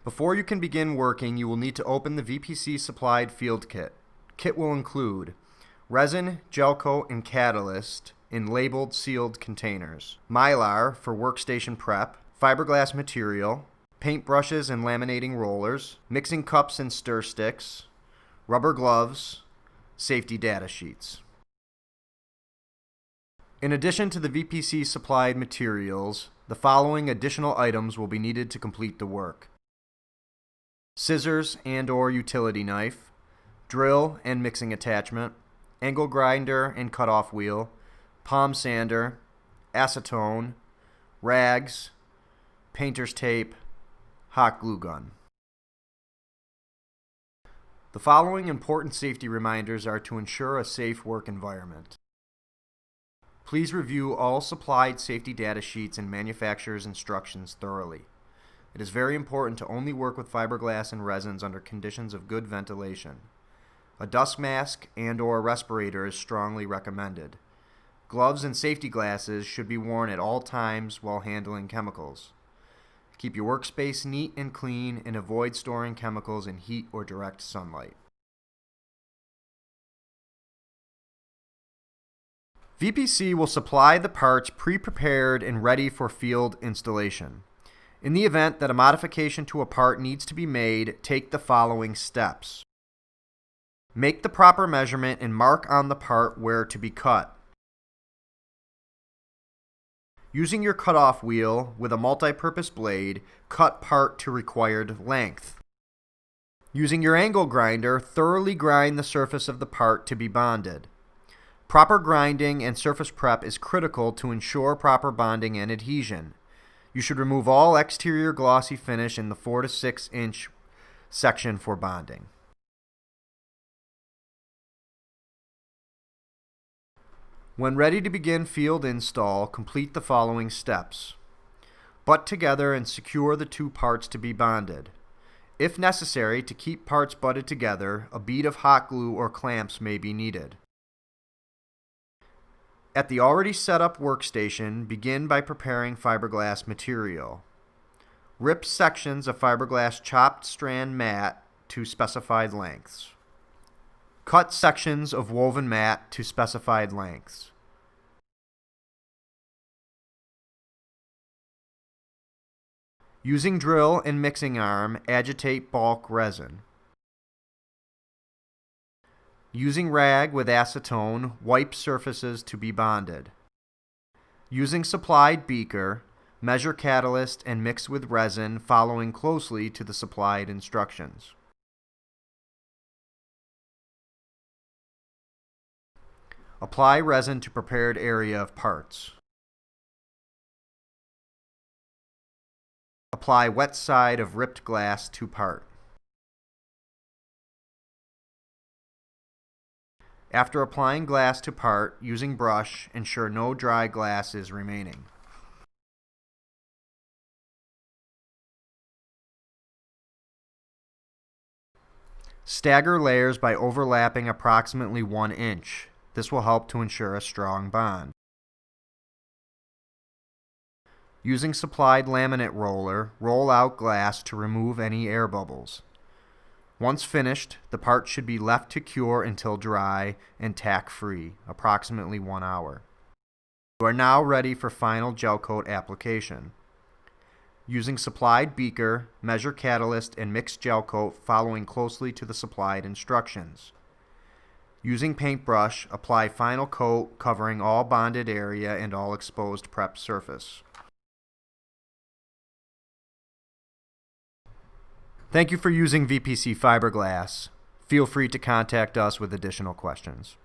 Before you can begin working, you will need to open the VPC Supplied Field Kit. Kit will include resin, gel coat, and catalyst in labeled sealed containers, mylar for workstation prep, fiberglass material, paint brushes and laminating rollers, mixing cups and stir sticks, rubber gloves, safety data sheets. In addition to the VPC supplied materials, the following additional items will be needed to complete the work: scissors and/or utility knife, drill and mixing attachment, angle grinder and cutoff wheel, palm sander, acetone, rags, painter's tape, hot glue gun. The following important safety reminders are to ensure a safe work environment. Please review all supplied safety data sheets and manufacturer's instructions thoroughly. It is very important to only work with fiberglass and resins under conditions of good ventilation. A dust mask and/or respirator is strongly recommended. Gloves and safety glasses should be worn at all times while handling chemicals. Keep your workspace neat and clean and avoid storing chemicals in heat or direct sunlight. VPC will supply the parts pre-prepared and ready for field installation. In the event that a modification to a part needs to be made, take the following steps. Make the proper measurement and mark on the part where to be cut. Using your cutoff wheel with a multi-purpose blade, cut part to required length. Using your angle grinder, thoroughly grind the surface of the part to be bonded. Proper grinding and surface prep is critical to ensure proper bonding and adhesion. You should remove all exterior glossy finish in the 4 to 6 inch section for bonding. When ready to begin field install, complete the following steps. Butt together and secure the two parts to be bonded. If necessary, to keep parts butted together, a bead of hot glue or clamps may be needed. At the already set up workstation, begin by preparing fiberglass material. Rip sections of fiberglass chopped strand mat to specified lengths. Cut sections of woven mat to specified lengths. Using drill and mixing arm, agitate bulk resin. Using rag with acetone, wipe surfaces to be bonded. Using supplied beaker, measure catalyst and mix with resin, following closely to the supplied instructions. Apply resin to prepared area of parts. Apply wet side of ripped glass to part. After applying glass to part, using brush, ensure no dry glass is remaining. Stagger layers by overlapping approximately 1 inch. This will help to ensure a strong bond. Using supplied laminate roller, roll out glass to remove any air bubbles. Once finished, the part should be left to cure until dry and tack-free, approximately 1 hour. You are now ready for final gel coat application. Using supplied beaker, measure catalyst and mix gel coat, following closely to the supplied instructions. Using paintbrush, apply final coat covering all bonded area and all exposed prep surface. Thank you for using VPC Fiberglass. Feel free to contact us with additional questions.